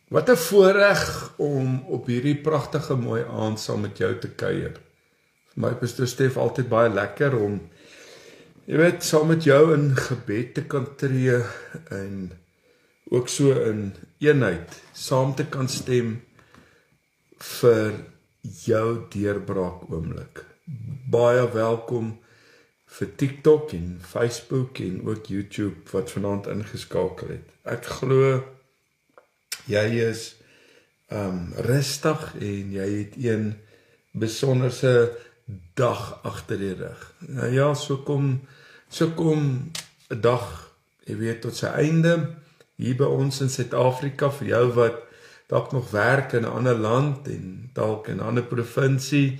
Wat 'n voorreg om op hierdie pragtige mooi aand saam met jou te kuier. Vir my Pastor Stef altyd baie lekker om saam met jou in gebed te kan tree en ook so in eenheid saam te kan stem vir jou deurbraak oomblik. Baie welkom vir TikTok en Facebook en ook YouTube wat vanaand ingeskakel het. Ek glo jy is rustig en jy het een besonderse dag agter die rug. Nou ja, so kom 'n dag, tot sy einde hier by ons in Suid-Afrika vir jou wat dalk nog werk in 'n ander land en dalk in 'n ander provinsie.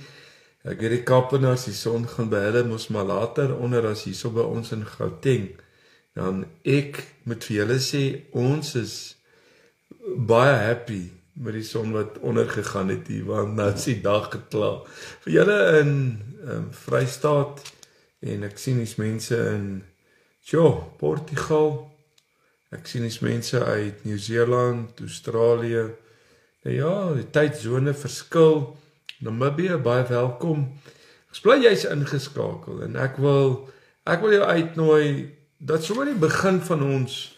Ek weet die Kaapenaars, die son gaan by hulle mos maar later onder as hierso by ons in Gauteng. Dan ek moet vir julle sê, ons is baie happy met die son wat ondergegaan het hier, want nou is die dag geklaar. Vir julle in Vrystaat, en ek sien die mense in Portugal, ek sien die mense uit Nieu-Seeland, Australië, ja, die tydsone verskil, Namibië, baie welkom. Ek bly jy's ingeskakel, en ek wil jou uitnooi, dat sommer die begin van ons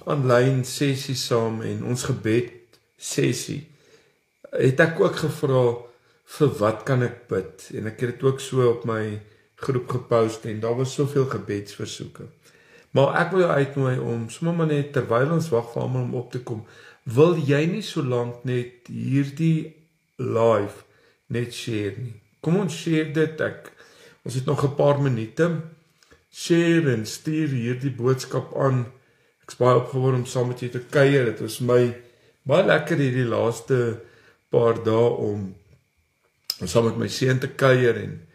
aanlyn sessie saam en ons gebed sessie, het ek ook gevra, vir wat kan ek bid? En ek het dit ook so op my groep gepost, en daar was soveel gebedsversoeke. Maar ek wil jou uitnooi om, sommer maar net, terwyl ons wag vir almal om op te kom, wil jy nie so lank net hierdie live net share nie? Kom ons share dit, ons het nog 'n paar minute, share en stuur hierdie boodskap aan. Ek is baie opgewonde om saam met jou te kuier. Dit was my baie lekker hierdie laaste paar dae om saam met my seun te kuier en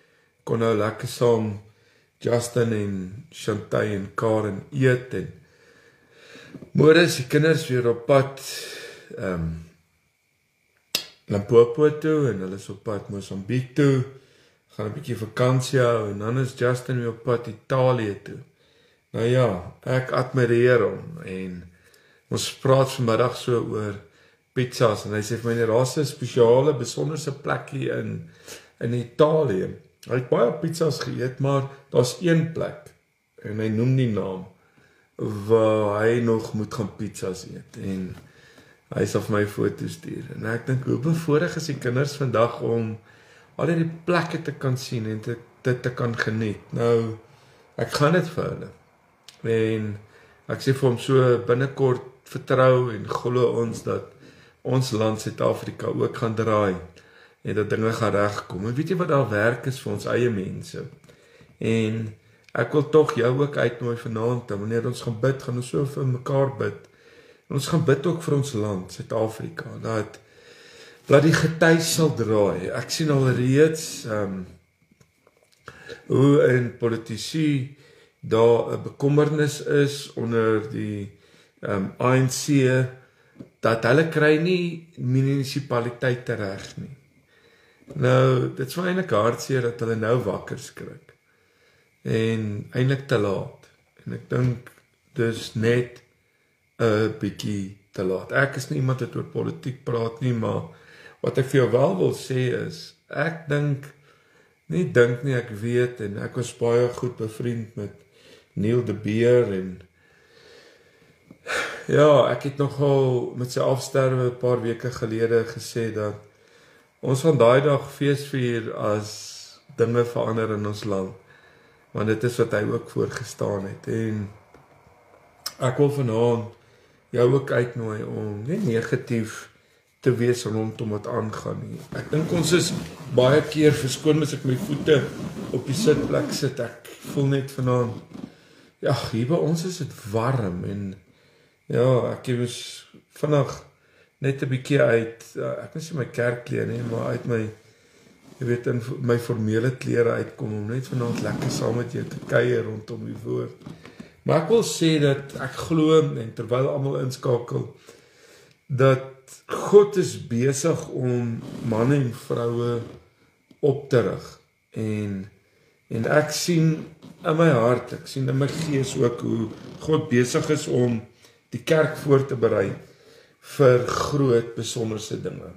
kon nou lekker saam Justin en Chantay en Karen eet en môre is die kinders weer op pad Limpopo toe en hulle is op pad Mosambiek toe, gaan 'n bietjie vakansie hou en dan is Justin weer op pad Italië toe. Nou ja, ek admireer hom en ons praat vanmiddag so oor pizzas en hy sê vir my daar's 'n spesiale besonderse plekkie in Italië. Hy het baie pizzas geëet, maar daar's een plek en hy noem die naam waar hy nog moet gaan pizzas eet en hy sal vir my foto's stuur. En ek dink hoe bevoorreg is die kinders vandag om al die plekke te kan sien en dit te kan geniet. Nou, ek gaan dit vir hulle. En ek sê vir hom so binnekort vertrou en glo ons dat ons land Suid-Afrika ook gaan draai en dat dinge gaan regkom. En weet jy wat daar werk is vir ons eie mense? En ek wil tog jou ook uitnooi vanaand, wanneer ons gaan bid, gaan ons so vir mekaar bid. En ons gaan bid ook vir ons land Suid-Afrika, dat die gety sal draai. Ek sien al reeds hoe in politici daar 'n bekommernis is onder die ANC, dat hulle kry nie munisipaliteite reg nie. Nou, dit is vir eintlik hartseer dat hulle nou wakker skrik. En eintlik te laat. En ek dink, dis net 'n bietjie te laat. Ek is nie iemand wat oor politiek praat nie, maar wat ek vir jou wel wil sê is, ek dink nie, ek weet, en ek was baie goed bevriend met Neil de Beer en ja, ek het nogal met sy afsterwe 'n paar weke gelede gesê dat ons van daai dag feesvier as dinge verander in ons land, want dit is wat hy ook voorgestaan het en ek wil vanaand jou ook uitnooi om nie negatief te wees rondom wat aangaan nie. Ek dink ons is baie keer verskoon as ek my voete op die sitplek sit, ek voel net vanaand, ja, hier by ons is dit warm en ja, ek was vinnig net 'n bietjie uit, ek wil sê my kerkklere nie, maar uit my, in my formele klere uitkom, om net vanaand lekker saam met jou te kuier rondom die woord. Maar ek wil sê dat ek glo, en terwyl almal inskakel, dat God is besig om manne en vroue op te rig. En ek sien in my hart, ek sien in my gees ook hoe God besig is om die kerk voor te berei vir groot besonderse dinge.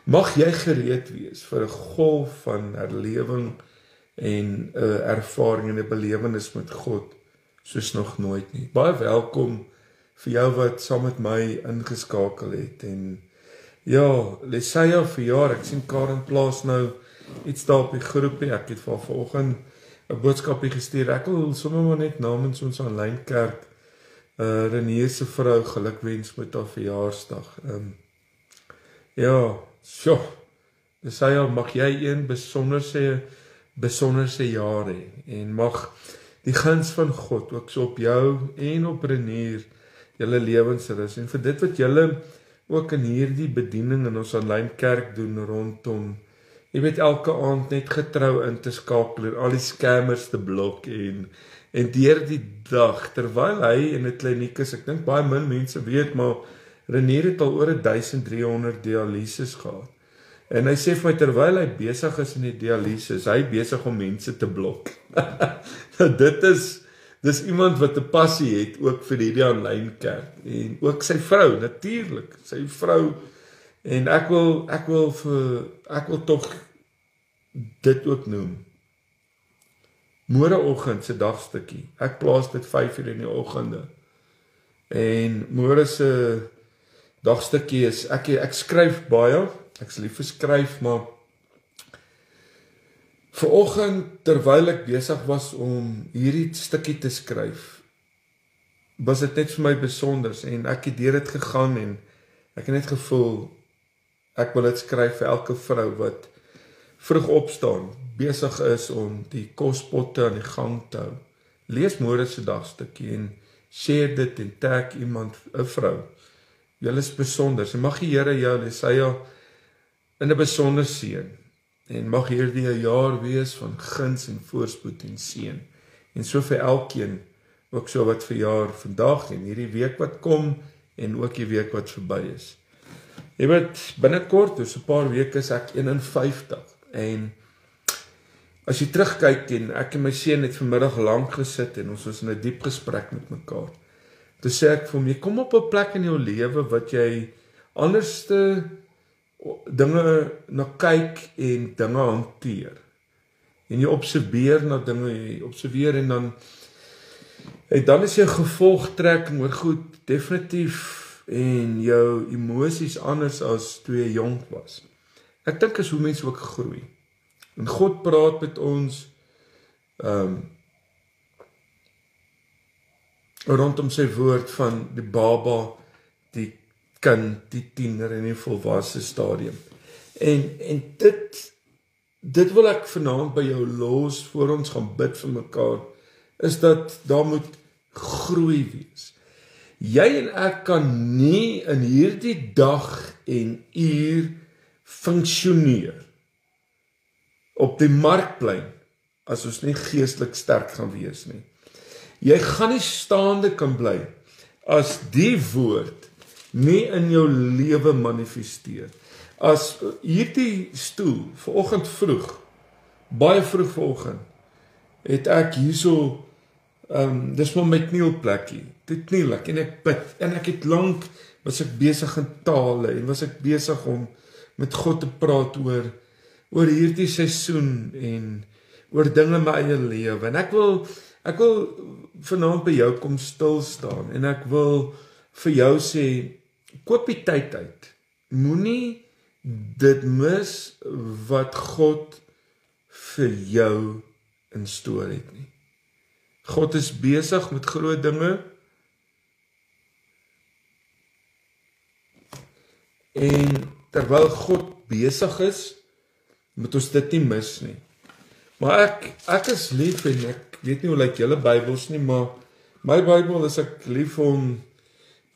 Mag jy gereed wees vir 'n golf van herlewing en 'n ervaring en 'n belewenis met God soos nog nooit nie. Baie welkom vir jou wat saam met my ingeskakel het. En ja, Lesia verjaar, ek sien Karen plaas nou iets daar op die groepie. Ek het vir haar vanoggend 'n boodskapie gestuur. Ek wil sommer maar net namens ons aanlyn kerk Renier se vrou gelukwens met haar verjaarsdag. Ja, sjoe. Lesia, mag jy een besonderse jaar hê en mag die guns van God ook so op jou en op Renier julle lewens rus en vir dit wat julle ook in hierdie bediening in ons aanlyn kerk doen rondom, jy weet, elke aand net getrou in te skakel en al die scammers te blok en deur die dag, terwyl hy in 'n kliniek is, ek dink baie min mense weet, maar Renier het al oor 1300 dialyses gehad. En hy sê vir my, terwyl hy besig is in die dialyses, hy besig om mense te blok. Nou dis iemand wat 'n passie het ook vir hierdie aanlyn kerk en ook sy vrou, natuurlik, sy vrou. En ek wil tog dit ook noem. Môreoggend se dagstukkie. Ek plaas dit 5:00 in die oggende. En môre se dagstukkie is ek skryf baie. Ek's lief vir skryf, maar vanoggend terwyl ek besig was om hierdie stukkie te skryf, was dit net vir my besonders en ek het deur dit gegaan en ek het net gevoel ek wil dit skryf vir elke vrou wat vroeg opstaan, besig is om die kospotte aan die gang te hou. Lees môre se dagstukkie en share dit en tag iemand, 'n vrou. Julle is besonders en mag die Here jou Lesia in 'n besonder seën. En mag hierdie 'n jaar wees van guns en voorspoed en seën. En so vir elkeen ook so wat verjaar vandag en hierdie week wat kom en ook die week wat verby is. Jy weet, binnekort, dus 'n paar weke is ek 51 en as jy terugkyk en ek en my seun het vanmiddag lank gesit en ons was in 'n diep gesprek met mekaar. Toe sê ek vir hom, jy kom op 'n plek in jou lewe wat jy anderste dinge na kyk en dinge hanteer. En jy observeer na dinge, jy observeer en dan is jou gevolgtrekking oor goed definitief en jou emosies anders as toe jy jonk was. Ek dink is hoe mense ook groei. En God praat met ons rondom sy woord van die baba, die kind, die tiener en die volwasse stadium. En dit wil ek vanaand by jou los voor ons gaan bid vir mekaar, is dat daar moet groei wees. Jy en ek kan nie in hierdie dag en uur funksioneer op die markplein as ons nie geestelik sterk gaan wees nie. Jy gaan nie staande kan bly as die woord nie in jou lewe manifesteer. As hierdie stoel vanoggend vroeg, baie vroeg vanoggend, het ek hierso dis maar my knielplekkie. Dit kniel ek en ek bid en ek het lank was ek besig in tale en was ek besig om met God te praat oor hierdie seisoen en oor dinge in my eie lewe. En ek wil vanaand by jou kom stil staan en ek wil vir jou sê, koop die tyd uit. Moenie dit mis wat God vir jou in store het nie. God is besig met groot dinge en terwyl God besig is, moet ons dit nie mis nie. Maar ek is lief en ek weet nie hoe lyk julle Bybels nie, maar my Bybel is ek lief om,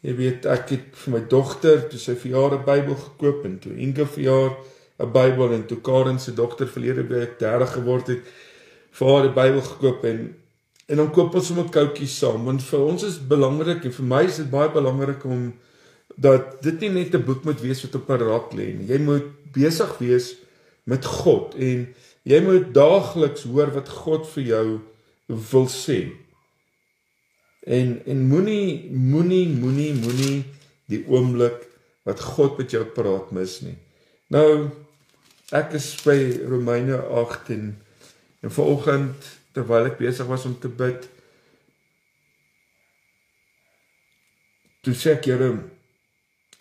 jy weet, ek het vir my dogter, toe sy verjaar 'n Bybel gekoop en toe Inge verjaar 'n Bybel en toe Karen se dogter verlede week 30 geword het, vir haar 'n Bybel gekoop en dan koop ons sommer koutjies saam, want vir ons is belangrik en vir my is dit baie belangrik om dat dit nie net 'n boek moet wees wat op 'n rak lê nie. Jy moet besig wees met God en jy moet daagliks hoor wat God vir jou wil sê. En moenie die oomblik wat God met jou praat mis nie. Nou, ek is by Romeine 8 en vanoggend, terwyl ek besig was om te bid, toe sê ek, Here,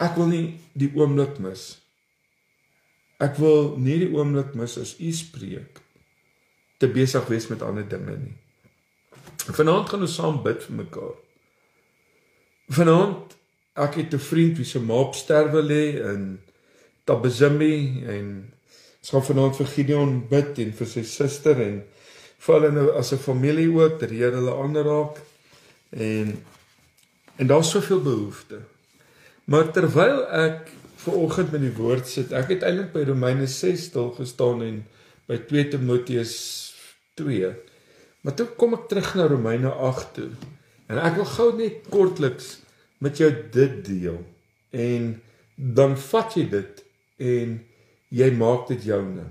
ek wil nie die oomblik mis. Ek wil nie die oomblik mis as U spreek, te besig wees met ander dinge nie. Vanaand gaan ons saam bid vir mekaar. Vanaand, ek het 'n vriend wie se ma op sterwe lê in Tabazimbi en ons gaan vanaand vir Gideon bid en vir sy suster en vir hulle as 'n familie ook, dat die Here hulle aanraak en daar's soveel behoefte. Maar terwyl ek vanoggend met die woord sit, ek het eintlik by Romeine 6 stil gestaan en by 2 Timoteus 2. Maar toe kom ek terug na Romeine 8 toe. En ek wil gou net kortliks met jou dit deel. En dan vat jy dit en jy maak dit joune.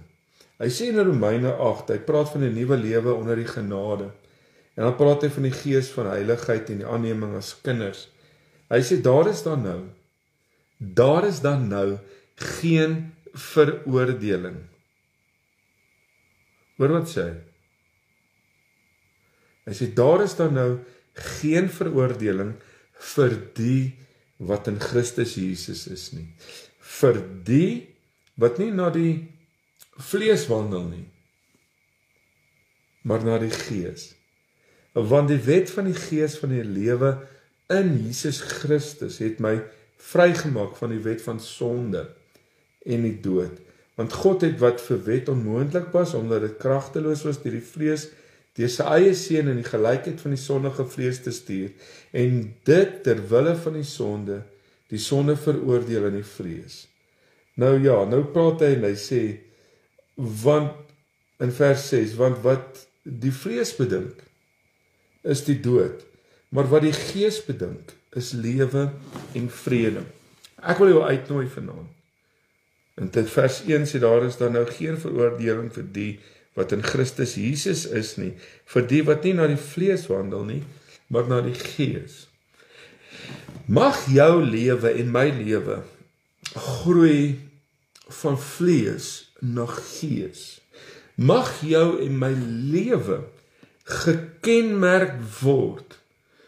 Hy sê in Romeine 8, hy praat van 'n nuwe lewe onder die genade. En dan praat hy van die gees van heiligheid en die aanneming as kinders. Hy sê daar is dan nou geen veroordeling. Hoor wat sê hy? Hy sê daar is dan nou geen veroordeling vir die wat in Christus Jesus is nie. Vir die wat nie na die vlees wandel nie, maar na die gees. Want die wet van die gees van die lewe in Jesus Christus het my vrygemaak van die wet van sonde en die dood. Want God het wat vir wet onmoontlik was, omdat dit kragteloos was deur die vlees, deur sy eie seun in die gelykheid van die sondige vlees te stuur, en dit ter wille van die sonde veroordeel in die vlees. Nou ja, nou praat hy en hy sê, want in vers 6, want wat die vlees bedink, is die dood, maar wat die gees bedink, is lewe en vrede. Ek wil jou uitnooi vanaand. In dit vers 1 sê daar is dan nou geen veroordeling vir die wat in Christus Jesus is nie, vir die wat nie na die vlees wandel nie, maar na die gees. Mag jou lewe en my lewe groei van vlees na gees. Mag jou en my lewe gekenmerk word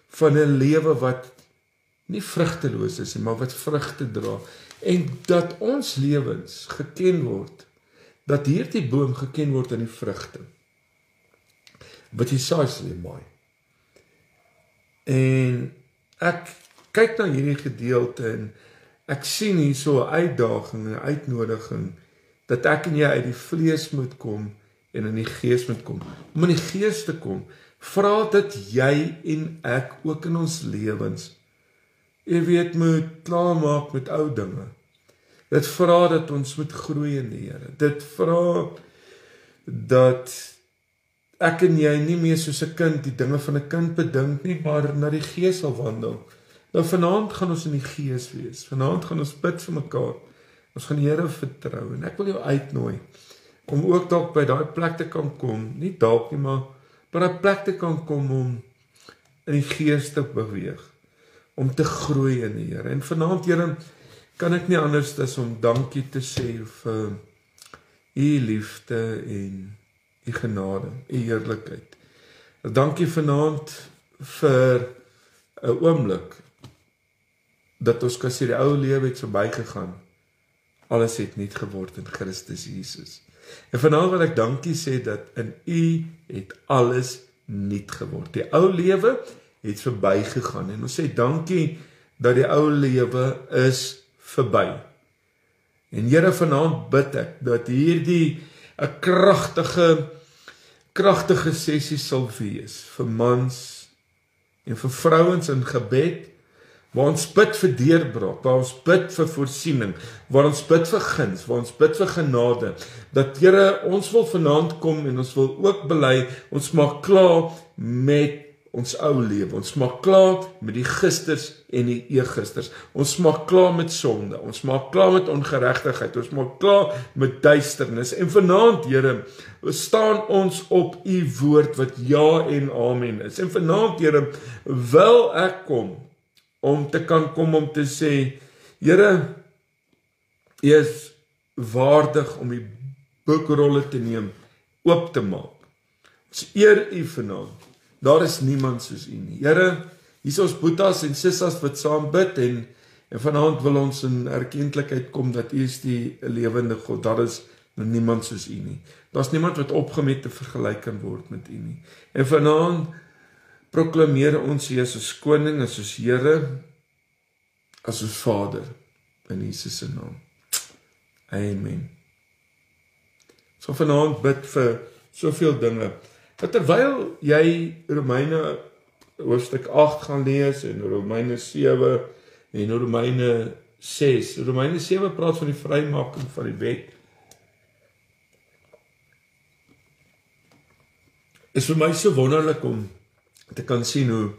van 'n lewe wat nie vrugteloos is nie, maar wat vrugte dra. En dat ons lewens geken word, dat hierdie boom geken word in die vrugte. Wat Jesaja sê maai. En ek kyk na hierdie gedeelte en ek sien hier so 'n uitdaging en 'n uitnodiging, dat ek en jy uit die vlees moet kom en in die gees moet kom. Om in die gees te kom, vra dat jy en ek ook in ons lewens, jy weet, moet klaarmaak met ou dinge. Dit vra dat ons moet groei in die Here. Dit vra dat ek en jy nie meer soos 'n kind die dinge van 'n kind bedink nie, maar na die gees sal wandel. Nou vanaand gaan ons in die gees wees. Vanaand gaan ons bid vir mekaar. Ons gaan die Here vertrou en ek wil jou uitnooi om ook dalk by daai plek te kan kom, nie dalk nie, maar by daai plek te kan kom om in die gees te beweeg, om te groei in die Here. En vanaand, Here, kan ek nie anders as om dankie te sê vir U liefde en U genade, U heerlikheid. Dankie vanaand vir 'n oomblik dat ons kan sê die ou lewe het verbygegaan. Alles het nuut geword in Christus Jesus. En vanaand wil ek dankie sê dat in U het alles nuut geword. Die ou lewe het verbygegaan en ons sê dankie dat die ou lewe is verby. En Here, vanaand bid ek dat hierdie 'n kragtige sessie sal wees vir mans en vir vrouens in gebed, waar ons bid vir deurbraak, waar ons bid vir voorsiening, waar ons bid vir guns, waar ons bid vir genade, dat Here, ons wil vanaand kom en ons wil ook bely, ons maak klaar met ons ou lewe, ons maak klaar met die gisters en die eergisters, ons maak klaar met sonde, ons maak klaar met ongeregtigheid, ons maak klaar met duisternis, en vanaand, Here, staan ons op U woord wat ja en amen is, en vanaand, Here, wil ek kom, om te kan kom om te sê, Here, U is waardig om die boekrolle te neem, oop te maak. Ons eer U vanaand. Daar is niemand soos U nie. Here, hier is ons boetas en sissas wat saam bid en vanaand wil ons in erkentlikheid kom dat U is die lewende God. Daar is niemand soos U nie. Daar's niemand wat opgemet te vergelyk kan word met U nie. En vanaand proklameer ons U as ons koning, as ons Here, as ons Vader in Jesus se naam. Amen. So vanaand bid vir soveel dinge. Terwyl jy Romeine hoofstuk 8 gaan lees en Romeine 7 en Romeine 6. Romeine 7 praat van die vrymaking van die wet. Is vir my so wonderlik om te kan sien hoe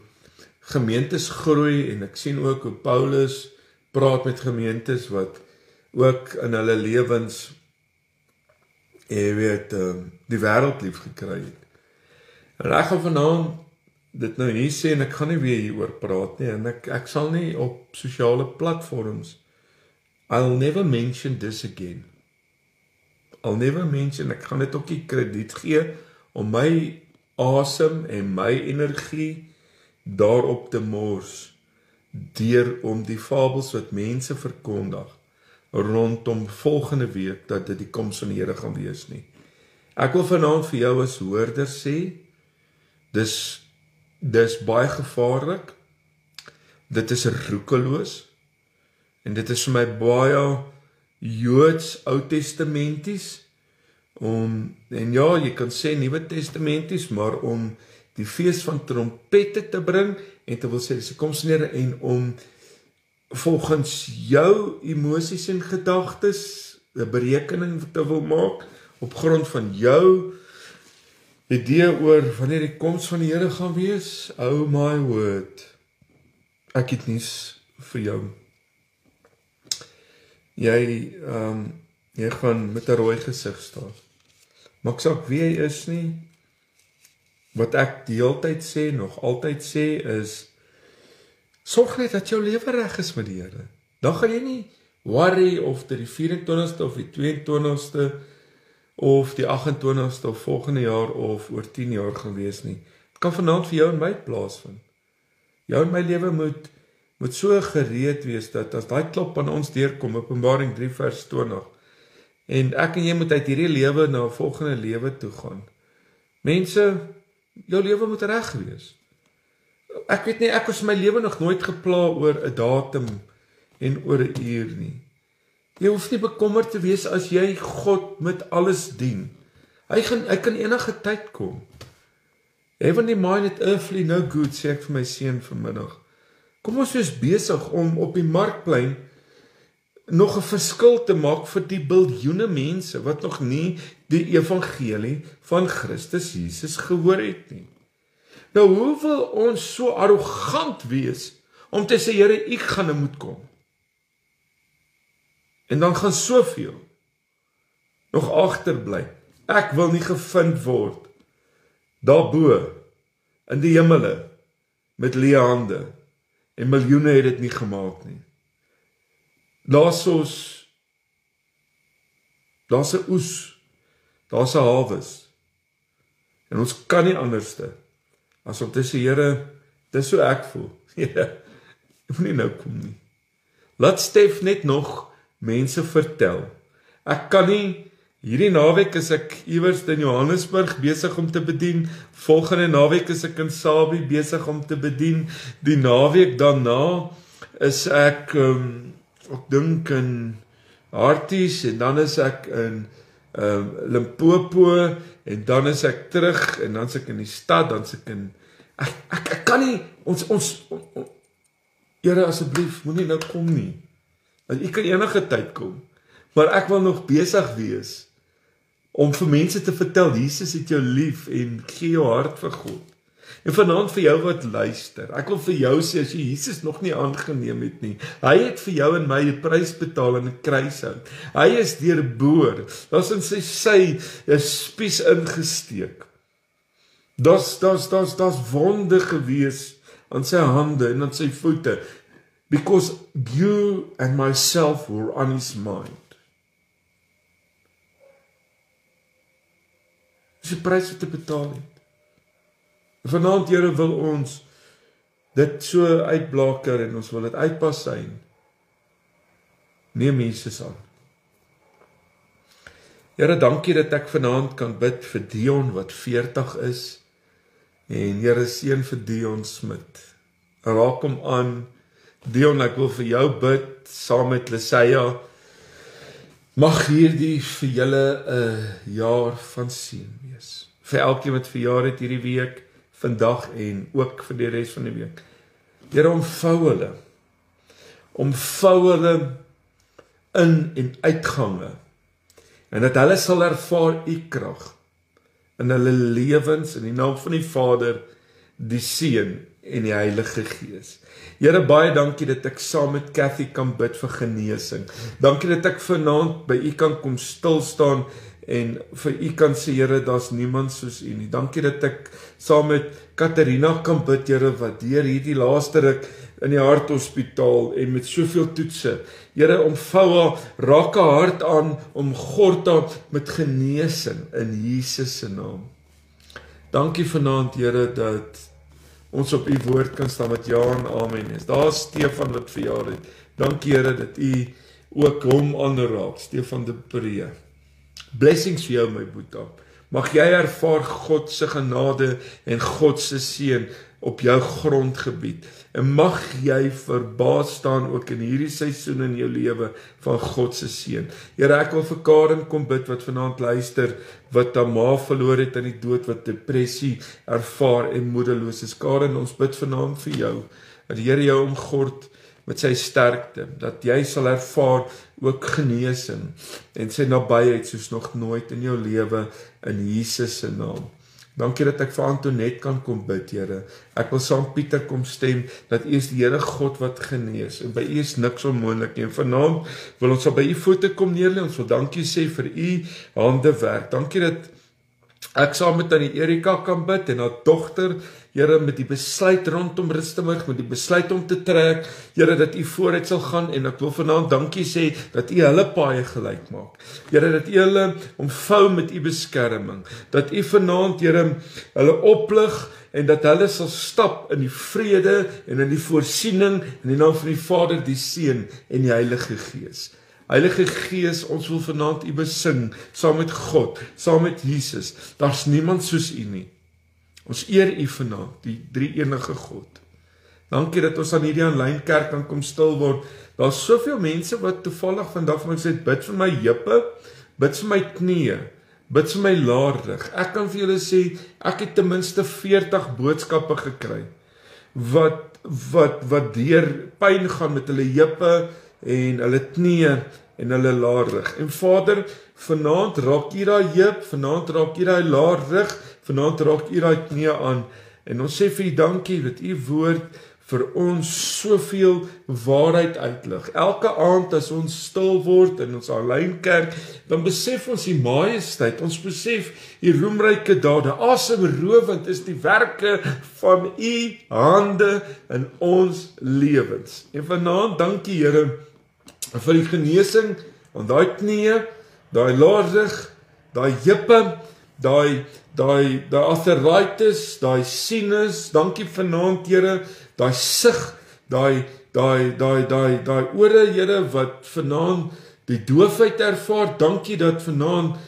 gemeentes groei en ek sien ook hoe Paulus praat met gemeentes wat ook in hulle lewens die wêreld lief gekry het. En ek gaan vanaand dit nou hier sê en ek gaan nie weer hieroor praat nie en ek sal nie op sosiale platforms I'll never mention this again. I'll never mention, ek gaan dit ook nie krediet gee om my asem en my energie daarop te mors deur om die fabels wat mense verkondig rondom volgende week dat dit die koms van die Here gaan wees nie. Ek wil vanaand vir jou as hoorder sê, dis baie gevaarlik, dit is roekeloos, en dit is vir my baie Joods Oud-Testamenties, en ja, jy kan sê Nuwe Testamenties, maar om die fees van trompette te bring, en te wil sê, dis die koms van die Here, en om volgens jou emosies en gedagtes 'n berekening te wil maak, op grond van jou idee oor wanneer die koms van die Here gaan wees. Oh my word, ek het nies vir jou. Jy gaan met 'n rooi gesig staan. Maak saak wie jy is nie. Wat ek die hele tyd sê, nog altyd sê, is sorg net dat jou lewe reg is met die Here. Dan gaan jy nie worry of dit die 24ste of die 22ste of die 28ste of volgende jaar of oor 10 jaar gaan wees nie. Het kan vanaand vir jou en my plaasvind. Jou en my lewe moet so gereed wees dat as daai klop aan ons deurkom, Openbaring 3 vers 20, en ek en jy moet uit hierdie lewe na 'n volgende lewe toe gaan. Mense, jou lewe moet reg wees. Ek weet nie, ek was my lewe nog nooit gepla oor 'n datum en oor 'n uur nie. Jy hoef nie bekommerd te wees as jy God met alles dien. Hy kan enige tyd kom. Heavenly minded earthly no good, sê ek vir my seun vanmiddag. Kom ons wees besig om op die markplein nog 'n verskil te maak vir die biljoene mense wat nog nie die evangelie van Christus Jesus gehoor het nie. Nou, hoe wil ons so arrogant wees om te sê, Here, ek gaan nou moet kom? En dan gaan soveel nog agterbly. Ek wil nie gevind word daarbo in die hemele met leë hande en miljoene het dit nie gemaak nie. Daar's 'n oes, daar's 'n hawes. En ons kan nie anderste as om te sê, Here, dis hoe ek voel. Here, ek moet nie nou kom nie. Laat Stef net nog mense vertel. Ek kan nie, hierdie naweek is ek iewers in Johannesburg besig om te bedien, volgende naweek is ek in Sabie besig om te bedien, die naweek daarna is ek dink in Harties, en dan is ek in Limpopo, en dan is ek terug, en dan is ek in die stad, dan is ek in, ek kan nie, ons Here, asseblief, moenie nou kom nie, want U kan enige tyd kom, maar ek wil nog besig wees, om vir mense te vertel, Jesus het jou lief, en gee jou hart vir God, en vanaand vir jou wat luister, ek wil vir jou sê, as jy Jesus nog nie aangeneem het nie, hy het vir jou en my die prys betaal in die kruishout, hy is deurboor, daar's in sy 'n spies ingesteek, daar's wonde gewees aan sy hande en aan sy voete, because you and myself were on his mind. Dis die prys wat te betaal het. Vanaand, Here, wil ons dit so uitblaker en ons wil dit uitpasyn. Neem Jesus aan. Here, dankie dat ek vanaand kan bid vir Dion wat 40 is. En Here, seën vir Dion Smit. Raak hom aan. Dion, ek wil vir jou bid, saam met Lesia. Mag hierdie vir julle 'n jaar van seën wees. Vir elkeen wat verjaar het hierdie week, vandag en ook vir die res van die week. Here, omvou hulle. Omvou hulle in en uitgange. En dat hulle sal ervaar u krag in hulle lewens in die naam van die Vader, die Seun en die Heilige Gees. Here, baie dankie dat ek saam met Cathy kan bid vir genesing. Dankie dat ek vanaand by u kan kom stil staan en vir u kan sê, Here, daar's niemand soos u nie. Dankie dat ek saam met Katarina kan bid, Here, wat deur hierdie laaste ruk in die harthospitaal en met soveel toetse. Here, omvou haar, raak haar hart aan, omgord haar met genesing in Jesus se naam. Dankie vanaand, Here, dat ons op u woord kan staan met ja en amen is. Daar is Stefan wat verjaar het. Dankie, Here, dat u ook hom aanraak, Stefan de Pre. Blessings vir jou, my boetie. Mag jy ervaar God se genade en God se seën op jou grondgebied. En mag jy verbaas staan ook in hierdie seisoen in jou lewe van God se seën. Here, ek wil vir Karen kom bid wat vanaand luister, wat haar ma verloor het in die dood, wat depressie ervaar en moedeloos is. Karen, ons bid vanaand vir jou, dat die Here jou omgord met sy sterkte, dat jy sal ervaar ook genesing en sy nabyheid soos nog nooit in jou lewe in Jesus se naam. Dankie dat ek vir Antoinette kan kom bid, Here. Ek wil saam Pieter kom stem, dat U is die Here God wat genees, en by U is niks onmoontlik nie. En vanaand wil ons al by U voete kom neerlê, ons wil dankie sê vir U handewerk. Dankie dat ek saam met Tannie Erika kan bid, en haar dogter, Here, met die besluit rondom Rustenburg, met die besluit om te trek, Here, dat U vooruit sal gaan, en ek wil vanaand dankie sê, dat U hulle paaie gelyk maak. Here, dat U hulle omvou met U beskerming, dat U vanaand, Here, hulle oplig, en dat hulle sal stap in die vrede, en in die voorsiening, in die naam van die Vader, die Seun, en die Heilige Gees. Heilige Gees, ons wil vanaand U besing, saam met God, saam met Jesus. Daar's niemand soos U nie. Ons eer U vanaand, die drie-enige God. Dankie dat ons aan hierdie aanlyn kerk kan kom stil word. Daar's soveel mense wat toevallig vandag vir my sê, bid vir my heupe, bid vir my knieë, bid vir my laarrug. Ek kan vir julle sê, ek het ten minste 40 boodskappe gekry, wat deur pyn gaan met hulle heupe, en hulle knieë, en hulle laarrug. En Vader, vanaand raak U daai heup, vanaand raak U daai laarrug, vanaand raak U daai knie aan, en ons sê vir U dankie, dat U woord vir ons soveel waarheid uitlig. Elke aand as ons stil word in ons aanlyn kerk, dan besef ons die majesteit, ons besef die roemryke dade, asemrowend is die werke van U hande in ons lewens. En vanaand dankie, Here, vir die genesing van daai knieë, daai laarrug, daai heupe, daai arthritis, daai sinus. Dankie vanaand, Here, daai sig, daai ore, Here, wat vanaand die doofheid ervaar. Dankie dat vanaand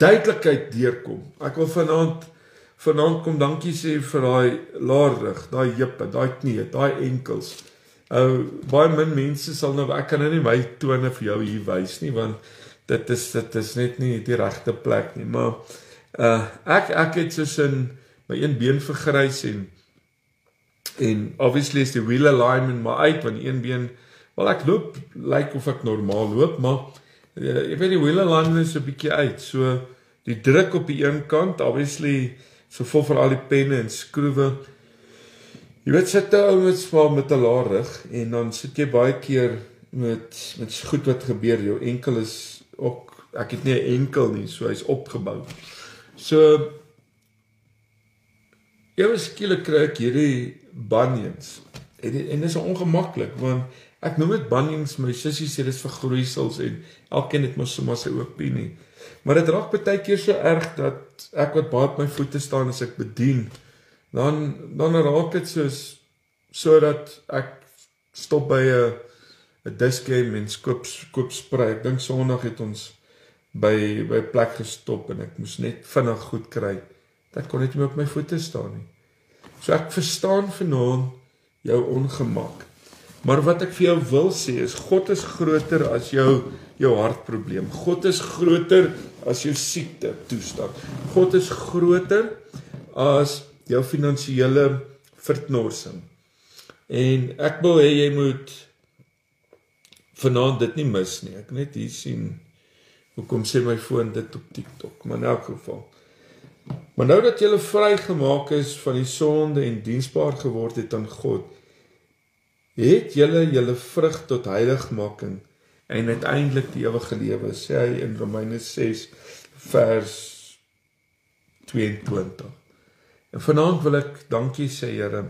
duidelikheid deurkom. Ek wil vanaand kom dankie sê vir daai laarrug, daai heupe, daai knieë, daai enkels. Baie min mense sal nou, ek kan nou nie my tone vir jou hier wys nie, want dit is net nie die regte plek nie, maar ek het soos in my een been vergrys, en obviously is die wheel alignment maar uit, want die een been, wel ek loop, lyk of ek normaal loop, maar ek weet die wheel alignment is 'n bietjie uit, so die druk op die een kant, obviously, so vol vir al die penne en skroewe. Jy weet, sit ou met 'n laarrug, en dan sit jy baie keer met goed wat gebeur, jou enkel is ook, ek het nie 'n enkel nie, so hy's opgebou. So, ewe skielik kry ek hierdie bunions, en dis ongemaklik, want ek noem dit bunions, my sussie sê dis vergroeisels en elkeen het mos sommer sy opinie. Maar dit raak baie keer so erg dat ek wat baie op my voete staan as ek bedien, dan raak dit so dat ek stop by 'n discgame en koop sprei. Ek dink Sondag het ons by 'n plek gestop en ek moes net vinnig goed kry. Dat kon net nie op my voete staan nie. So ek verstaan vanaand jou ongemak. Maar wat ek vir jou wil sê is, God is groter as jou hartprobleem. God is groter as jou siekte toestand. God is groter as jou finansiële verknorsing. En ek wil hê jy moet vanaand dit nie mis nie. Ek net hier sien, hoekom sê my foon dit op TikTok, maar in elk geval. Maar nou dat jy vrygemaak is van die sonde en diensbaar geword het aan God, het julle vrug tot heiligmaking en uiteindelik die ewige lewe, sê hy in Romeine 6 vers 22. En vanaand wil ek dankie sê, Here,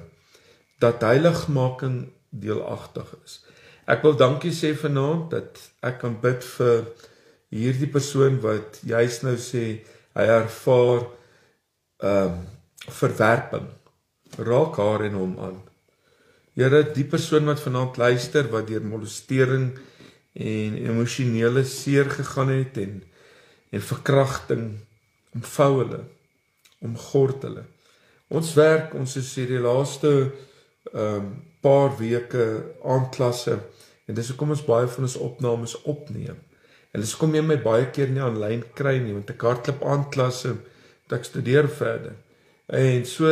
dat heiligmaking deelagtig is. Ek wil dankie sê vanaand dat ek kan bid vir hierdie persoon wat juist nou sê hy ervaar verwerping. Raak haar en hom aan. Here, die persoon wat vanaand luister, wat deur molestering en emosionele seer gegaan het en verkrachting, omvou hulle, omgord hulle. Ons werk, ons is hier die laaste paar weke aandklasse, en dis hoekom ons baie van ons opnames opneem. En dis hoekom jy my baie keer nie aanlyn kry nie, want ek hardloop aandklasse, dat ek studeer verder. En so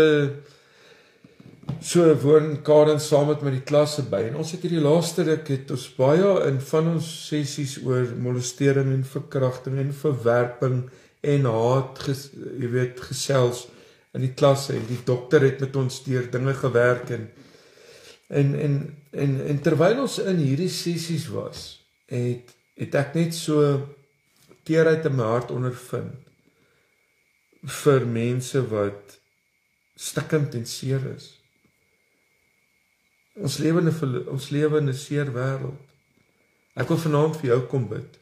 woon Karen saam met my die klasse by, en ons het hierdie laaste ruk het ons baie in van ons sessies oor molestering en verkrachting en verwerping en haat, jy weet, gesels in die klasse, en die dokter het met ons deur dinge gewerk, en terwyl ons in hierdie sessies was, het ek net so teerheid in my hart ondervind, vir mense wat stikkend en seer is. Ons lewe in 'n seer wêreld. Ek wil vanaand vir jou kom bid,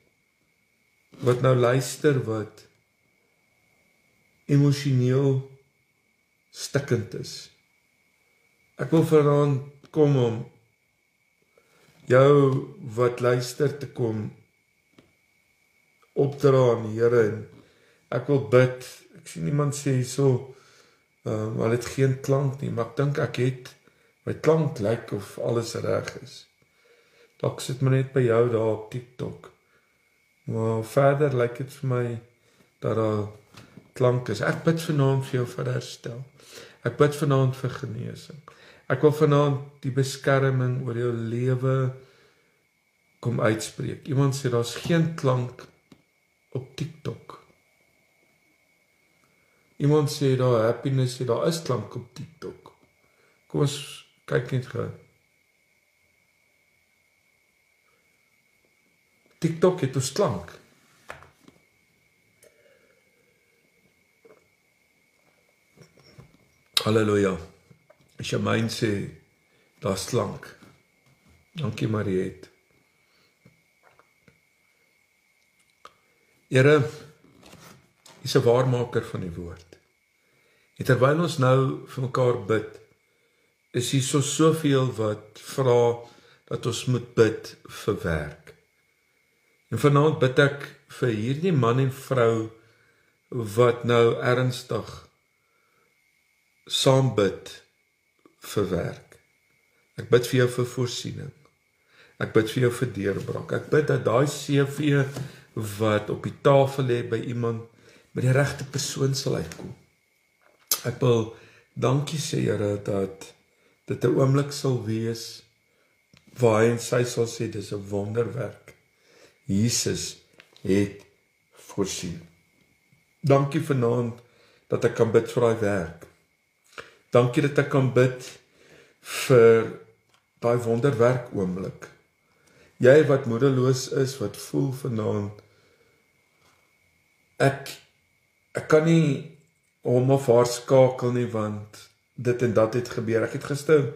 wat nou luister, wat emosioneel stikkend is. Ek wil vanaand kom om jou wat luister te kom opdra aan die Here, en ek wil bid. Ek sien iemand sê hierso, maar het geen klank nie, maar ek dink ek het, my klank lyk of alles reg is. Dalk sit my net by jou daar op TikTok. Maar verder lyk dit vir my dat daar klank is. Ek bid vanaand vir jou vir herstel. Ek bid vanaand vir genesing. Ek wil vanaand die beskerming oor jou lewe kom uitspreek. Iemand sê daar's geen klank op TikTok. Iemand sê daar happiness, sê daar is klank op TikTok. Kom ons kyk net gou. TikTok het ons klank. Halleluja. As jy myn sê, daar's klank. Dankie Mariet. Here, is 'n waarmaker van die woord. En terwyl ons nou vir mekaar bid, is hier soveel wat vra dat ons moet bid vir werk. En vanaand bid ek vir hierdie man en vrou wat nou ernstig saam bid vir werk. Ek bid vir jou vir voorsiening. Ek bid vir jou vir deurbraak. Ek bid dat daai CV wat op die tafel lê by iemand, by die regte persoon sal uitkom. Ek wil dankie sê, Here, dat dit 'n oomblik sal wees waar hy en sy sal sê dis 'n wonderwerk. Jesus het voorsien. Dankie vanaand dat ek kan bid vir daai werk. Dankie dat ek kan bid vir daai wonderwerk oomblik. Jy wat moedeloos is, wat voel vanaand, ek kan nie hom of haar skakel nie, want dit en dat het gebeur. Ek het gister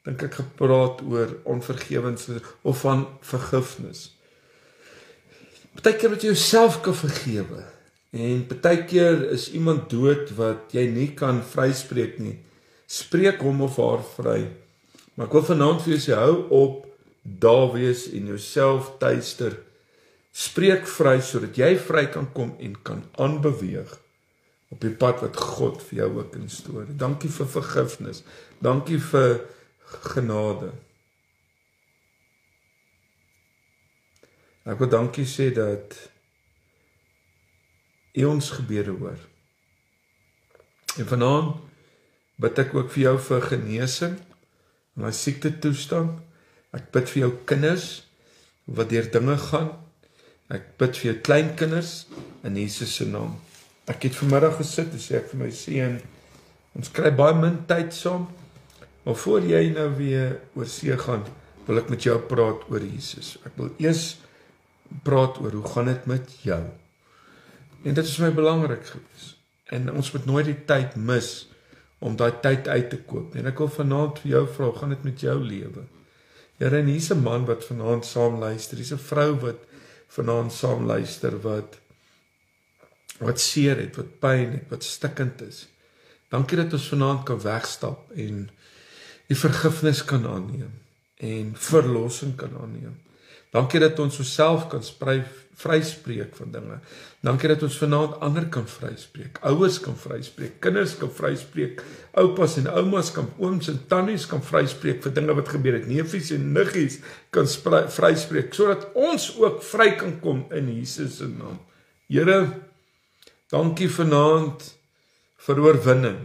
dink ek gepraat oor onvergewens of van vergifnis. Partykeer wat jy jouself kan vergewe. En partykeer is iemand dood wat jy nie kan vryspreek nie. Spreek hom of haar vry. Maar ek wil vanaand vir jou sê, hou op daar wees en jouself tuister. Spreek vry sodat jy vry kan kom en kan aanbeweeg op die pad wat God vir jou ook instoor. Dankie vir vergifnis. Dankie vir genade. Ek wil dankie sê dat U ons gebede hoor. En vanaand bid ek ook vir jou vir genesing in daai siekte toestand. Ek bid vir jou kinders wat deur dinge gaan. Ek bid vir jou kleinkinders in Jesus se naam. Ek het vanmiddag gesit en sê ek vir my seun, ons kry baie min tyd saam, maar voor jy nou weer oor see gaan, wil ek met jou praat oor Jesus. Ek wil eers praat oor hoe gaan dit met jou. En dit is my belangrik gewees. En ons moet nooit die tyd mis om daai tyd uit te koop. En ek wil vanaand vir jou vra, hoe gaan dit met jou lewe? Here, en hier's 'n man wat vanaand saam luister. Hier's 'n vrou wat vanaand saam luister wat seer het, wat pyn het, wat stikkend is. Dankie dat ons vanaand kan wegstap en die vergifnis kan aanneem en verlossing kan aanneem. Dankie dat ons osself kan vryspreek van dinge. Dankie dat ons vanaand ander kan vryspreek. Ouers kan vryspreek, kinders kan vryspreek, oupas en oumas kan, ooms en tannies kan vryspreek vir dinge wat gebeur het. Neefies en niggies kan vryspreek sodat ons ook vry kan kom in Jesus se naam. Here, dankie vanaand vir oorwinning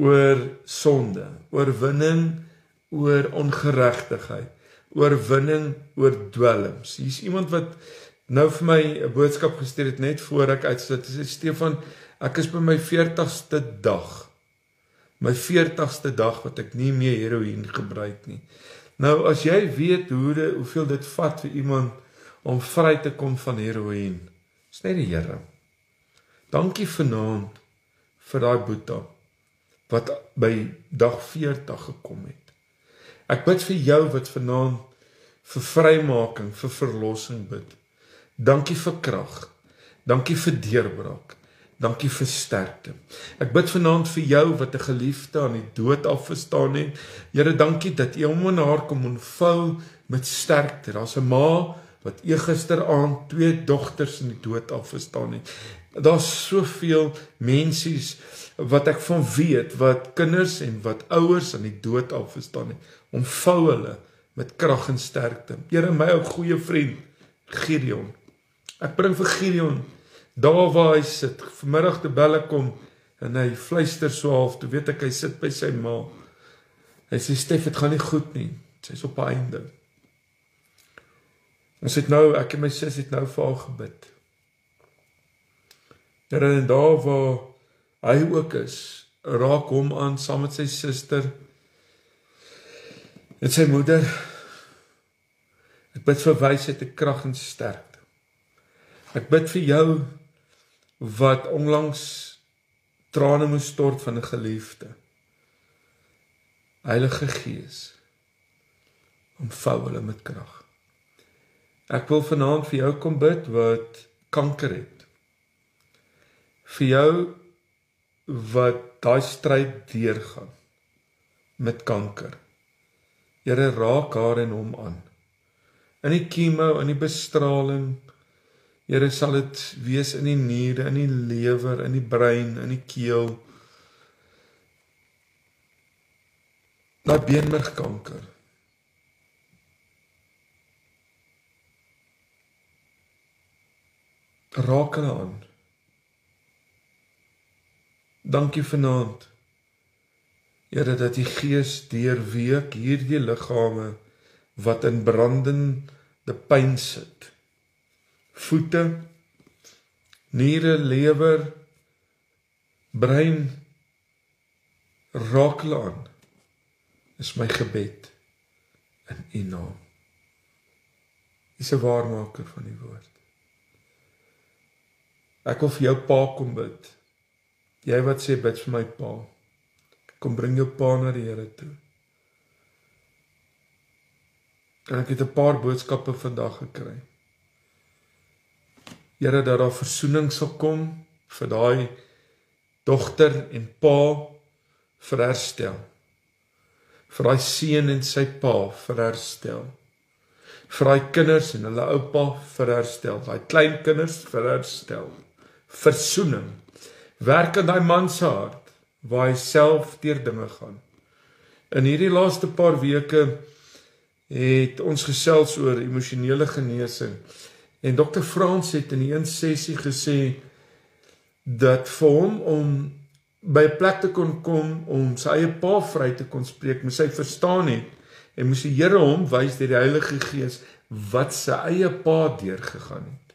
oor sonde, oorwinning oor ongeregtigheid, oorwinning oor dwelms. Hier's iemand wat nou vir my 'n boodskap gestuur het net voor ek uitsluit. Hy sê, Stefan, ek is by my 40ste dag. My 40ste dag wat ek nie meer heroïne gebruik nie. Nou as jy weet hoeveel dit vat vir iemand om vry te kom van heroïne, is net die Here. Dankie vanaand vir daai boeta wat by dag 40 gekom het. Ek bid vir jou wat vanaand vir vrymaking, vir verlossing bid. Dankie vir krag. Dankie vir deurbraak. Dankie vir sterkte. Ek bid vanaand vir jou wat 'n geliefde aan die dood afgestaan het. Here, dankie dat U hom en haar kom ontvou met sterkte. Daar's 'n ma wat gisteraand 2 dogters in die dood afgestaan het. Daar's soveel mensies wat ek van weet, wat kinders en wat ouers aan die dood afgestaan het. Ontvou hulle met krag en sterkte. Here, my ou goeie vriend Gideon. Ek bring vir Gideon daar waar hy sit. Vanmiddag te belle kom en hy fluister so half, toe weet ek hy sit by sy ma. Hy sê, Stef, dit gaan nie goed nie. Sy's op haar einde. Ons het nou, ek en my sis het nou vir haar gebid. Here, en daar waar hy ook is, raak hom aan saam met sy suster en sy moeder. Ek bid vir wysheid en krag en sterkte. Ek bid vir jou wat onlangs trane moes stort van 'n geliefde. Heilige Gees, omvou hulle met krag. Ek wil vanaand vir jou kom bid wat kanker het. Vir jou wat daai stryd deurgaan met kanker. Here, raak haar en hom aan. In die chemo, in die bestraling. Here, sal dit wees in die niere, in die lewer, in die brein, in die keel. Daai beenmergkanker. Raak hulle aan. Dankie vanaand, Here, dat die Gees deurweek hierdie liggame wat in brandende pyn sit. Voete, niere, lewer, brein, raak hulle aan. Is my gebed in U naam. U is 'n waarmaker van die woord. Ek wil vir jou pa kom bid. Jy wat sê bid vir my pa. Kom bring jou pa na die Here toe. En ek het 'n paar boodskappe vandag gekry. Here, dat daar versoening sal kom vir daai dogter en pa vir herstel. Vir daai seun en sy pa vir herstel. Vir daai kinders en hulle oupa vir herstel. Daai kleinkinders vir herstel. Versoening. Werk aan daai man se hart waar hy self deur dinge gaan. In hierdie laaste paar weke het ons gesels oor emosionele genesing. En Dr. Frans het in die een sessie gesê dat vir hom om by 'n plek te kon kom om sy eie pa vry te kon spreek, moes hy verstaan het en moes die Here hom wys deur die Heilige Gees wat sy eie pa deurgegaan het.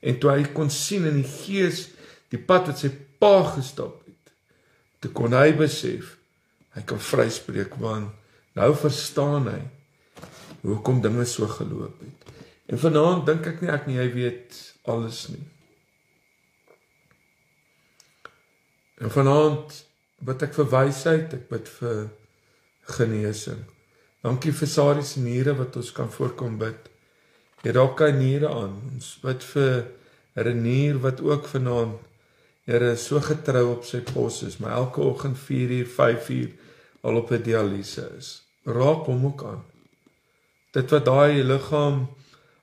En toe hy kon sien in die Gees die pad wat sy pa gestap het, toe kon hy besef hy kan vryspreek, want nou verstaan hy hoekom dinge so geloop het. En vanaand dink ek nie hy weet alles nie. En vanaand bid ek vir wysheid, ek bid vir genesing. Dankie vir Sarie se niere wat ons kan voorkom bid. Jy raak hy niere aan. Ons bid vir Renier wat ook vanaand, Here, so getrou op sy pos is, maar elke oggend 4:00, 5:00 al op 'n dialyse is. Raak hom ook aan. Dit wat daai liggaam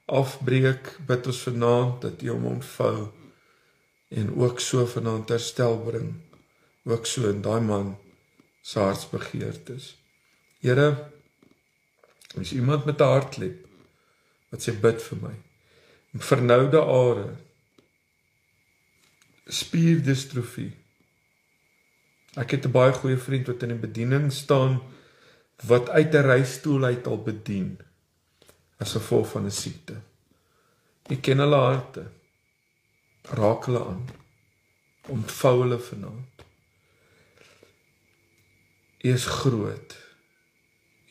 afbreek, bid ons vanaand dat U hom ontvou en ook so vanaand herstel bring. Ook so in daai man se hartsbegeertes. Here, as iemand met 'n hartklep wat sê bid vir my. Vernoude are, spierdistrofie. Ek het 'n baie goeie vriend wat in die bediening staan wat uit 'n reistool uit al bedien as gevolg van 'n siekte. Ek ken hulle harte. Raak hulle aan. Ontvou hulle vanaand. U is groot.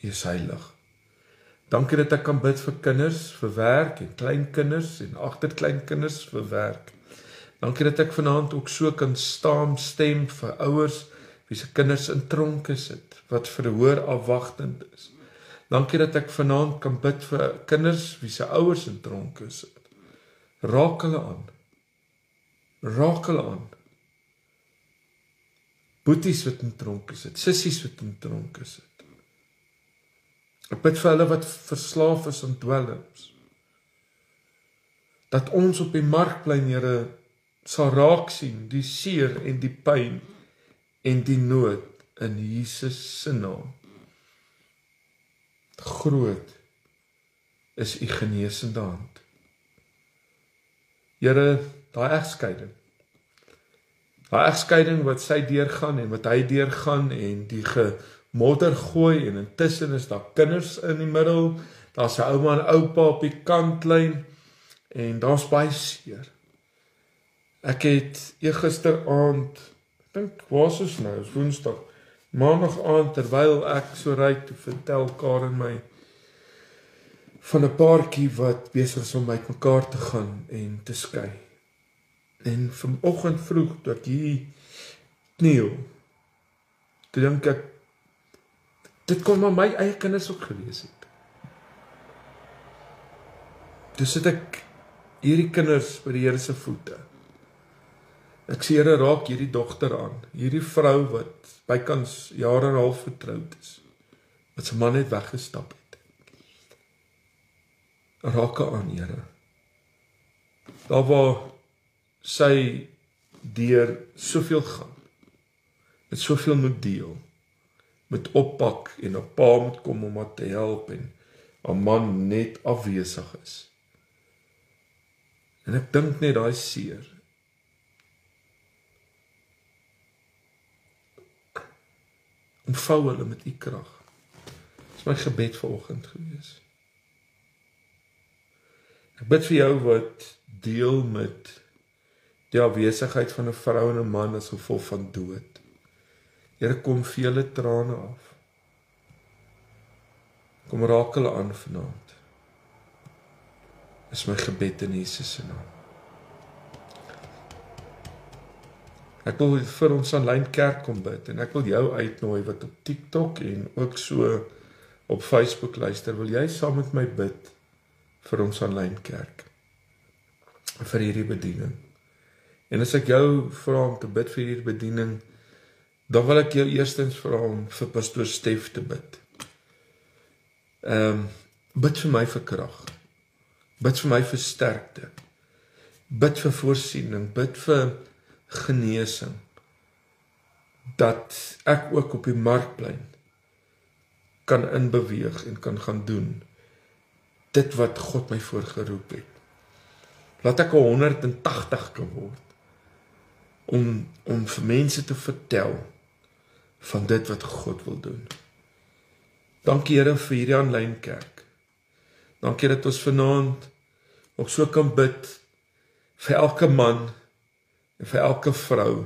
U is heilig. Dankie dat ek kan bid vir kinders, vir werk en kleinkinders en agterkleinkinders vir werk. Dankie dat ek vanaand ook so kan stem vir ouers wie se kinders in tronke sit, wat verhoor afwagtend is. Dankie dat ek vanaand kan bid vir kinders wie se ouers in tronke sit. Raak hulle aan. Raak hulle aan. Boeties wat in tronke sit, sissies wat in tronke sit. Ek bid vir hulle wat verslaaf is aan dwelms. Dat ons op die markplein, Here, sal raak sien die seer en die pyn en die nood in Jesus se naam. Groot is U genesende hand. Here, daai egskeiding wat sy deurgaan en wat hy deurgaan en die gemodder gooi en intussen is daar kinders in die middel, daar's 'n ouma en oupa op die kantlyn en daar's baie seer. Ek het eergisteraand, ek dink was ons nou, is Woensdag, Maandag aand terwyl ek so ry toe vertel Karen my van 'n paartjie wat besig is om uitmekaar te gaan en te skei. En vanoggend vroeg toe ek hier kniel, toe dink ek, dit kon maar my eie kinders ook gewees het. Toe sit ek hierdie kinders by die Here se voete. Ek sê Here, raak hierdie dogter aan, hierdie vrou wat bykans jare en 'n half getroud is, wat sy man net weggestap het. Raak haar aan, Here. Daar waar sy deur soveel gaan, met soveel moet deel, met oppak en 'n pa moet kom om haar te help en 'n man net afwesig is. En ek dink net daai seer. Ontvou hulle met U krag. Dis my gebed vanoggend gewees. Ek bid vir jou wat deel met die afwesigheid van 'n vrou en 'n man as gevolg van dood. Here, kom vele trane af. Kom raak hulle aan vanaand. Dis my gebed in Jesus se naam. Ek wil vir ons aanlyn kerk kom bid en ek wil jou uitnooi wat op TikTok en ook so op Facebook luister, wil jy saam met my bid vir ons aanlyn kerk, vir hierdie bediening? En as ek jou vra om te bid vir hierdie bediening, dan wil ek jou eerstens vra om vir pastoor Stef te bid. Bid vir my vir krag, bid vir my vir sterkte, bid vir voorsiening, bid vir genesing, dat ek ook op die markplein kan inbeweeg en kan gaan doen dit wat God my voorgeroep het. Laat ek 180 kan word om vir mense te vertel van dit wat God wil doen. Dankie Here vir hierdie aanlyn kerk. Dankie dat ons vanaand ook so kan bid vir elke man en vir elke vrou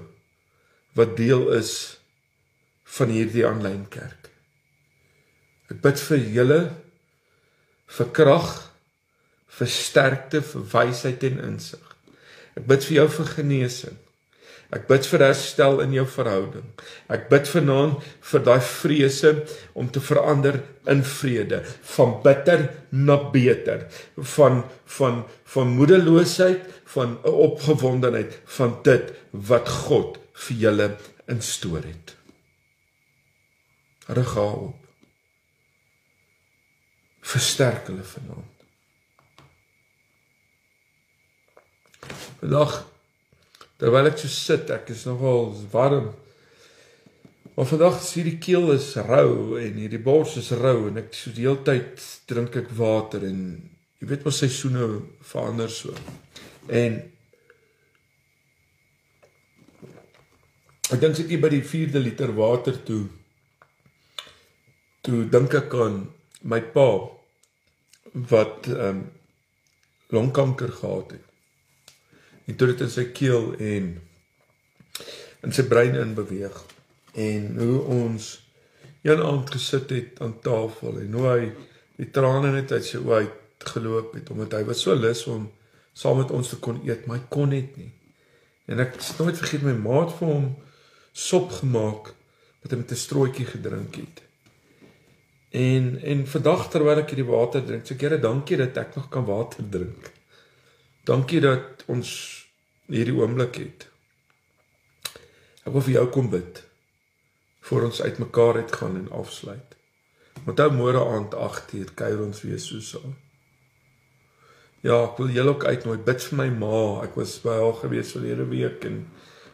wat deel is van hierdie aanlyn kerk. Ek bid vir julle, vir krag, vir sterkte, vir wysheid en insig. Ek bid vir jou vir genesing. Ek bid vir herstel in jou verhouding. Ek bid vanaand vir daai vrese om te verander in vrede, van bitter na beter, van moedeloosheid, van opgewondenheid, van dit wat God vir julle instoor het. Rig haar op. Versterk hulle vanaand. Vandag, terwyl ek so sit, ek is nogal warm, maar vandag is hierdie keel is rou en hierdie bors is rou en ek so die hele tyd drink ek water en jy weet wat seisoene verander so. En ek dink ek hier by die 4de liter water toe dink ek aan my pa wat longkanker gehad het. En toe het in sy keel en in sy brein inbeweeg. En hoe ons een aand gesit het aan tafel en hoe hy die trane net uit sy oë uitgeloop het, omdat hy was so lus om saam met ons te kon eet, maar hy kon net nie. En ek het nooit vergeet, my ma het vir hom sop gemaak wat hy met 'n strooitjie gedrink het. En vandag terwyl ek hierdie water drink, sê ek, Here, dankie dat ek nog kan water drink. Dankie dat ons hierdie oomblik het. Ek wil vir jou kom bid, voor ons uit mekaar uitgaan en afsluit. Onthou môre aand 8:00 kuier ons weer so saam. Ja, ek wil julle ook uitnooi, bid vir my ma. Ek was by haar gewees verlede week en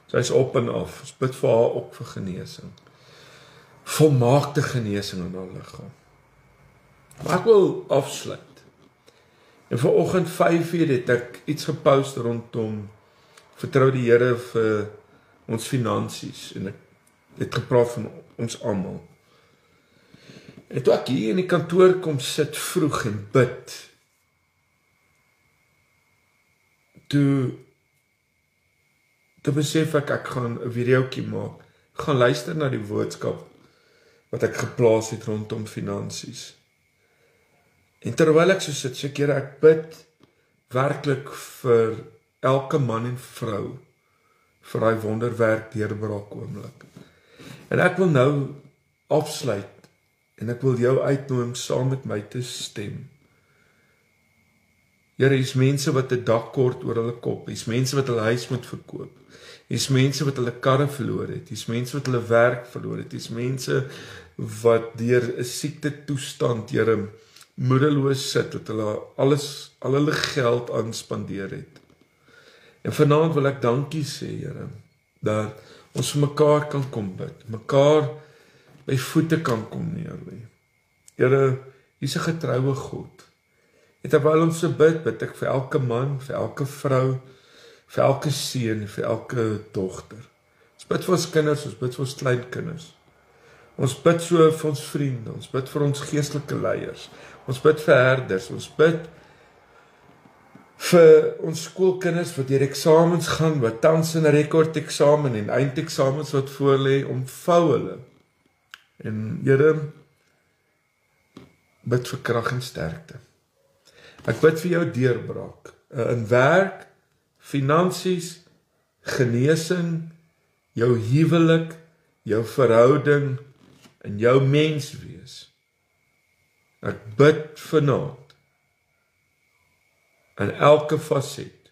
sy is op en af. Ons bid vir haar ook vir genesing. Volmaakte genesing in haar liggaam. Maar ek wil afsluit. En vanoggend 5:00 het ek iets gepost rondom vertrou die Here vir ons finansies en ek het gepraat van ons almal. En toe ek hier in die kantoor kom sit vroeg en bid, toe besef ek gaan 'n videoetjie maak, ek gaan luister na die boodskap wat ek geplaas het rondom finansies. En terwyl ek so sit, sê ek, Here, ek bid werklik vir elke man en vrou vir daai wonderwerk deurbraak oomblik. En ek wil nou afsluit en ek wil jou uitnooi om saam met my te stem. Here, hier's mense wat 'n dak kort oor hulle kop, hier's mense wat hulle huis moet verkoop, hier's mense wat hulle karre verloor het, hier's mense wat hulle werk verloor het, hier's mense wat deur 'n siekte toestand, Here, moedeloos sit, dat hulle al hulle geld aanspandeer het. En vanaand wil ek dankie sê, Here, dat ons vir mekaar kan kom bid, mekaar by voete kan kom neerlê. Here, hier's 'n getroue God. En terwyl ons so bid ek vir elke man, vir elke vrou, vir elke seun, vir elke dogter. Ons bid vir ons kinders, ons bid vir ons kleinkinders. Ons bid so vir ons vriende, ons bid vir ons geestelike leiers, ons bid vir herders, ons bid vir ons skoolkinders wat deur eksamens gaan, wat tans in 'n rekordeksamen en eindeksamens wat voorlê, omvou hulle. En Here, bid vir krag en sterkte. Ek bid vir jou deurbraak in werk, finansies, genesing, jou huwelik, jou verhouding en jou menswees. Ek bid vanaand in elke faset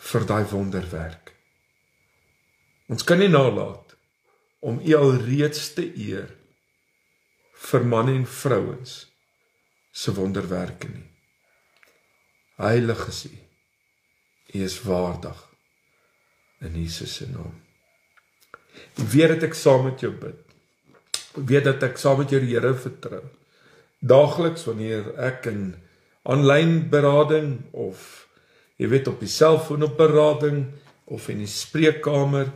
vir daai wonderwerk. Ons kan nie nalat om U alreeds te eer vir manne en vrouens se wonderwerke nie. Heilig is U. U is waardig in Jesus se naam. Ek weet dat ek saam met jou bid. Ek weet dat ek saam met jou die Here vertrou. Daagliks wanneer ek in aanlyn berading of jy weet op die selfoon op berading of in die spreekkamer,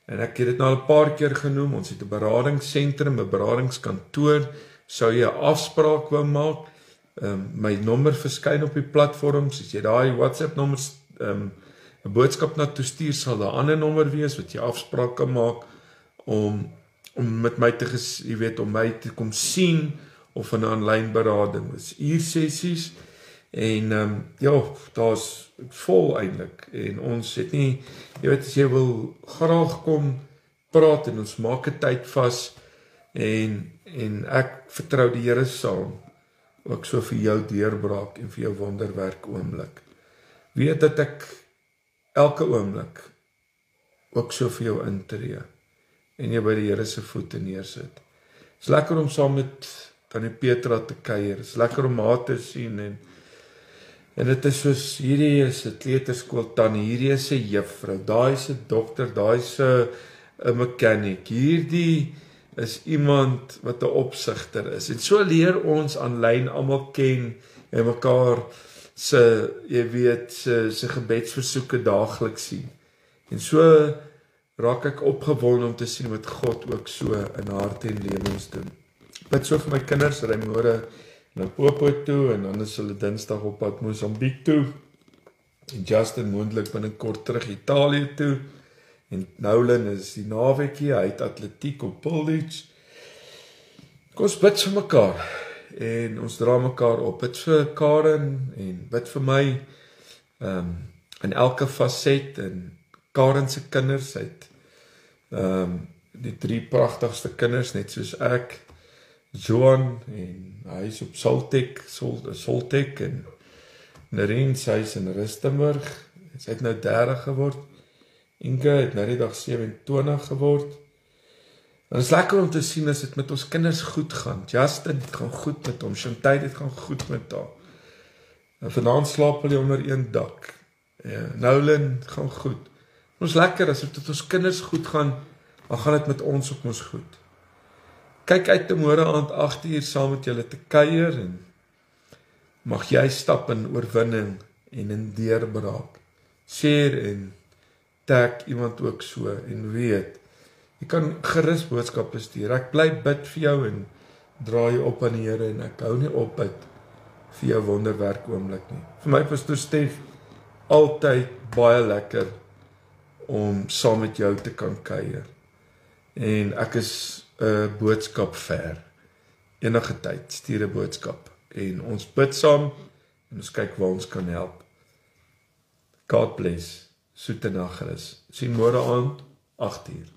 en ek het dit nou 'n paar keer genoem, ons het 'n beradingsentrum, 'n beradingskantoor, sou jy 'n afspraak wou maak, my nommer verskyn op die platforms, as jy daai WhatsApp nommers 'n boodskap na toe stuur, sal daar 'n ander nommer wees wat jy afspraak kan maak om met my te jy weet om my te kom sien of 'n aanlyn berading. Dit is uursessies en ja, daar's vol eintlik en ons het nie, jy weet as jy wil graag kom praat en ons maak 'n tyd vas en ek vertrou die Here saam ook so vir jou deurbraak en vir jou wonderwerk oomblik. Weet dat ek elke oomblik ook so vir jou intree en jy by die Here se voete neersit. Dis lekker om saam met Tannie Petra te kuier. Dis lekker om haar te sien en dit is soos hierdie is 'n kleuterskool tannie, hierdie is 'n juffrou, daai is 'n dokter, daai is 'n mechanic. Hierdie is iemand wat 'n opsigter is. En so leer ons aanlyn almal ken en mekaar se jy weet se gebedsversoeke daagliks sien. En so raak ek opgewonde om te sien wat God ook so in harte en lewens doen. Ek bid so vir my kinders, ry môre na Popo toe en dan is hulle Dinsdag op pad Mosambiek toe. En Justin moontlik binnekort terug Italië toe. En Nolan is die naweekie, hy het atletiek op Polditch. Kom ons bid vir mekaar en ons dra mekaar op. Bid vir Karen en bid vir my in elke faset en Karen se kinders het die 3 pragtigste kinders net soos ek, Johan en hy is op Soltek en Nereen sy is in Rustenburg. Sy het nou 30 geword. Inge het nou die dag 27 geword. En dit is lekker om te sien as dit met ons kinders goed gaan. Justin, dit gaan goed met hom. Chantal, dit gaan goed met haar. En vanaand slaap hulle onder een dak. Nolan, dit gaan goed. Ons lekker as dit met ons kinders goed gaan, dan gaan dit met ons op ons goed. Kyk uit te môre aand 8:00 saam met julle te kuier en mag jy stap in oorwinning en in deurbraak. Share en tag iemand ook so en weet, jy kan gerus boodskappe stuur. Ek bly bid vir jou en dra jou op aan die Here en ek hou nie op bid vir jou wonderwerk oomblik nie. Vir my Pastoor Stef altyd baie lekker om saam met jou te kan kuier. En ek is 'n boodskap ver. Enige tyd stuur 'n boodskap en ons bid saam en ons kyk waar ons kan help. God bless. Soete nag gerus. Sien môre aand 8:00.